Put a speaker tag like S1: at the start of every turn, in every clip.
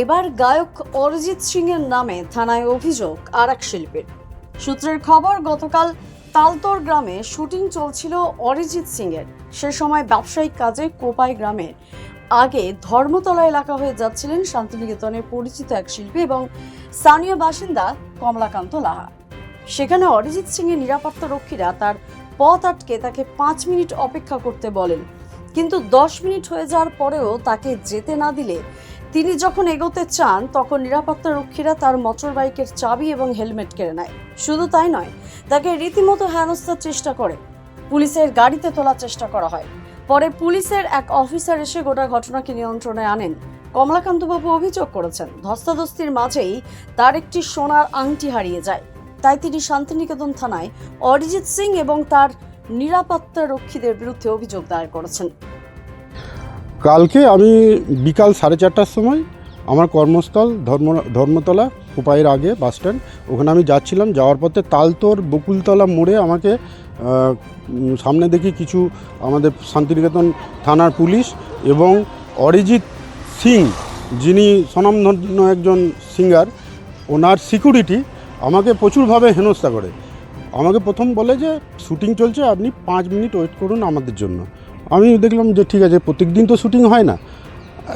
S1: এবার গায়ক অরিজিৎ সিং এর নামে থানায় অভিযোগ আর এক শিল্পীর। সূত্রের খবর, গতকাল তালতর গ্রামে শুটিং চলছিল অরিজিৎ সিং এর। সে সময় ব্যবসায়িক কাজে কোপাই গ্রামের আগে ধর্মতলা এলাকা হয়ে যাচ্ছিলেন শান্তিনিকেতনের পরিচিত এক শিল্পী এবং স্থানীয় বাসিন্দা কমলাকান্ত লাহা। সেখানে অরিজিৎ সিং এর নিরাপত্তা রক্ষীরা তার পথ আটকে তাকে 5 মিনিট অপেক্ষা করতে বলেন, কিন্তু 10 মিনিট হয়ে যাওয়ার পরেও তাকে যেতে না দিলে তিনি যখন এগোতে চান তখন নিরাপত্তা রক্ষীরা তার মোটর বাইকের চাবি এবং হেলমেট কেড়ে নেয়। শুধু তাই নয়, তাকে রীতিমতো হেনস্থার চেষ্টা করে পুলিশের গাড়িতে তোলার চেষ্টা করা হয়। পরে পুলিশের এক অফিসার এসে গোটা ঘটনাকে নিয়ন্ত্রণে আনেন। কমলাকান্তবাবু অভিযোগ করেছেন, ধস্তাধস্তির মাঝেই তার একটি সোনার আংটি হারিয়ে যায়। তাই তিনি শান্তিনিকেতন থানায় অরিজিৎ সিং এবং তার নিরাপত্তা রক্ষীদের বিরুদ্ধে অভিযোগ দায়ের করেছেন।
S2: কালকে আমি বিকাল 4:30টার সময় আমার কর্মস্থল ধর্মতলা কোপাইয়ের আগে বাস স্ট্যান্ড, ওখানে আমি যাচ্ছিলাম। যাওয়ার পথে তালতর বকুলতলা মোড়ে আমাকে সামনে দেখি কিছু আমাদের শান্তিনিকেতন থানার পুলিশ এবং অরিজিৎ সিং, যিনি স্বনামধন্য একজন সিঙ্গার, ওনার সিকিউরিটি আমাকে প্রচুরভাবে হেনস্থা করে। আমাকে প্রথম বলে যে শুটিং চলছে, আপনি 5 মিনিট ওয়েট করুন আমাদের জন্য। আমি দেখলাম যে ঠিক আছে, প্রত্যেক দিন তো শুটিং হয় না,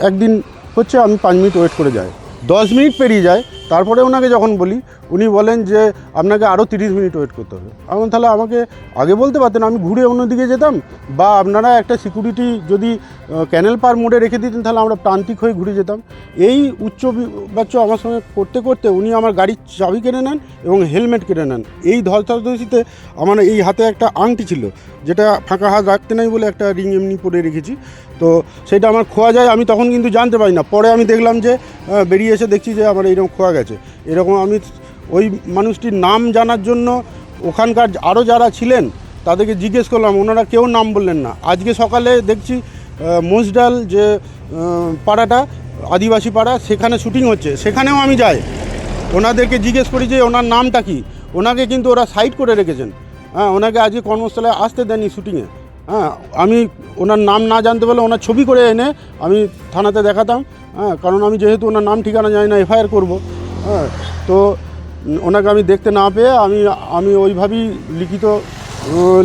S2: একদিন হচ্ছে, আমি 5 মিনিট ওয়েট করে যাই। 10 মিনিট পেরিয়ে যায়, তারপরে ওনাকে যখন বলি উনি বলেন যে আপনাকে আরও 30 মিনিট ওয়েট করতে হবে। আমি তাহলে আমাকে আগে বলতে পারতেন, আমি ঘুরে অন্যদিকে যেতাম, বা আপনারা একটা সিকিউরিটি যদি ক্যানেল পার মোড়ে রেখে দিতেন তাহলে আমরা প্রান্তিক হয়ে ঘুরে যেতাম। এই উচ্চ বাচ্চ আমার সঙ্গে করতে করতে উনি আমার গাড়ির চাবি কেড়ে নেন এবং হেলমেট কেড়ে নেন। এই ধস্তাধস্তিতে আমার এই হাতে একটা আংটি ছিল, যেটা ফাঁকা হাত রাখতে নাই বলে একটা রিং এমনি পরে রেখেছি, তো সেটা আমার খোয়া যায়। আমি তখন কিন্তু জানতে পারি না, পরে আমি দেখলাম যে বেরিয়ে এসে দেখছি যে আমার এইরকম খোয়া গেছে। এরকম আমি ওই মানুষটির নাম জানার জন্য ওখানকার আরও যারা ছিলেন তাদেরকে জিজ্ঞেস করলাম, ওনারা কেউ নাম বললেন না। আজকে সকালে দেখছি মোসডাল যে পাড়াটা আদিবাসী পাড়া, সেখানে শুটিং হচ্ছে, সেখানেও আমি যাই, ওনাদেরকে জিজ্ঞেস করি যে ওনার নামটা কি। ওনাকে কিন্তু ওরা সাইড করে রেখেছেন। হ্যাঁ, ওনাকে আজকে কর্মস্থলে আসতে দেননি শুটিংয়ে। হ্যাঁ, আমি ওনার নাম না জানতে পারলে ওনার ছবি করে এনে আমি থানাতে দেখাতাম। হ্যাঁ, কারণ আমি যেহেতু ওনার নাম ঠিকানা জানি না, এফআইআর করবো। হ্যাঁ, তো ওনাকে আমি দেখতে না পেয়ে আমি ওইভাবেই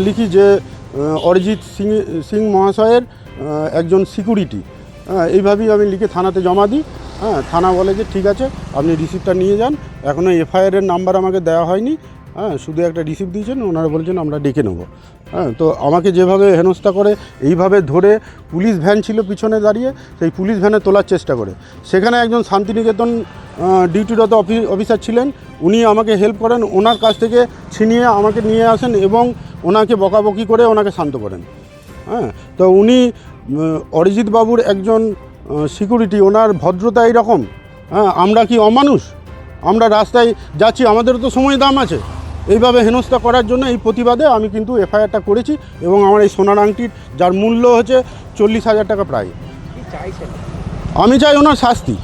S2: লিখি যে অরিজিৎ সিং মহাশয়ের একজন সিকিউরিটি। হ্যাঁ, এইভাবেই আমি লিখে থানাতে জমা দিই। হ্যাঁ, থানা বলে যে ঠিক আছে, আপনি রিসিপ্টটা নিয়ে যান। এখনও এফআইআরের নাম্বার আমাকে দেওয়া হয়নি। হ্যাঁ, শুধু একটা রিসিপ্ট দিয়েছেন, ওনারা বলছেন আমরা ডেকে নেব। হ্যাঁ, তো আমাকে যেভাবে হেনস্থা করে, এইভাবে ধরে পুলিশ ভ্যান ছিল পিছনে দাঁড়িয়ে, সেই পুলিশ ভ্যানে তোলার চেষ্টা করে। সেখানে একজন শান্তিনিকেতন ডিউটিরত অফিসার ছিলেন, উনি আমাকে হেল্প করেন, ওনার কাছ থেকে ছিনিয়ে আমাকে নিয়ে আসেন এবং ওনাকে বকাবকি করে ওনাকে শান্ত করেন। হ্যাঁ, তো উনি অরিজিৎ বাবুর একজন সিকিউরিটি, ওনার ভদ্রতা এইরকম। হ্যাঁ, আমরা কি অমানুষ? আমরা রাস্তায় যাচ্ছি, আমাদেরও তো সময় দাম আছে। এইভাবে হেনস্থা করার জন্য এই প্রতিবাদে আমি কিন্তু এফআইআরটা করেছি এবং আমার এই সোনার আংটির, যার মূল্য হচ্ছে 40,000 টাকা প্রায়। আমি চাই ওনার শাস্তি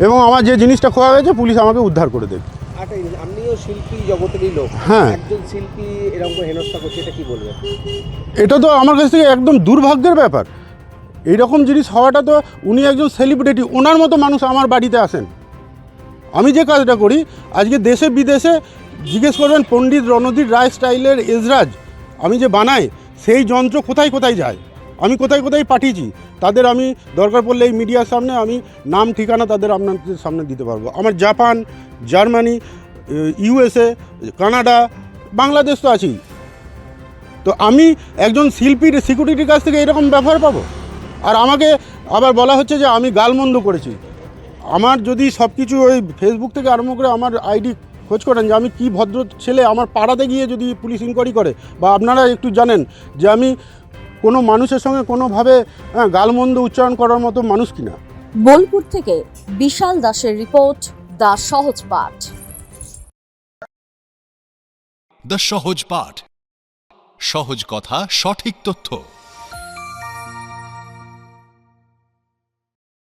S2: এবং আমার যে জিনিসটা খোয়া গেছে পুলিশ আমাকে উদ্ধার করে দেবে।
S3: আপনিও শিল্পী জগতেরই লোক,
S2: হ্যাঁ,
S3: একজন শিল্পী এরকম হেনস্থা করছে, এটা কি বলবেন?
S2: এটা তো আমার কাছ থেকে একদম দুর্ভাগ্যের ব্যাপার। এইরকম জিনিস হওয়াটা তো, উনি একজন সেলিব্রিটি, ওনার মতো মানুষ আমার বাড়িতে আসেন। আমি যে কাজটা করি আজকে দেশে বিদেশে জিজ্ঞেস করবেন, পণ্ডিত রণধীর রায় স্টাইলের এজরাজ আমি যে বানাই, সেই যন্ত্র কোথায় কোথায় যায়, আমি কোথায় কোথায় পাঠিয়েছি, তাদের আমি দরকার পড়লে এই মিডিয়ার সামনে আমি নাম ঠিকানা তাদের আপনাদের সামনে দিতে পারবো। আমার Japan, Germany, USA, Canada, Bangladesh তো আছেই। তো আমি একজন শিল্পীর সিকিউরিটির কাছ থেকে এরকম ব্যবহার পাবো? আর আমাকে আবার বলা হচ্ছে যে আমি গালমন্দ করেছি। আমার যদি সব কিছু ওই ফেসবুক থেকে আরম্ভ করে আমার আইডি খোঁজ করেন যে আমি কি ভদ্র ছেলে, আমার পাড়াতে গিয়ে যদি পুলিশ ইনকোয়ারি করে, বা আপনারা একটু জানেন যে আমি কোনো মানুষের সঙ্গে কোনোভাবে গালমন্দ উচ্চারণ করার মতো মানুষ কিনা।
S1: বোলপুর থেকে বিশাল দাসের রিপোর্ট, দ্য সহজ পাঠ।
S4: দ্য সহজ পাঠ, সহজ কথা, সঠিক তথ্য।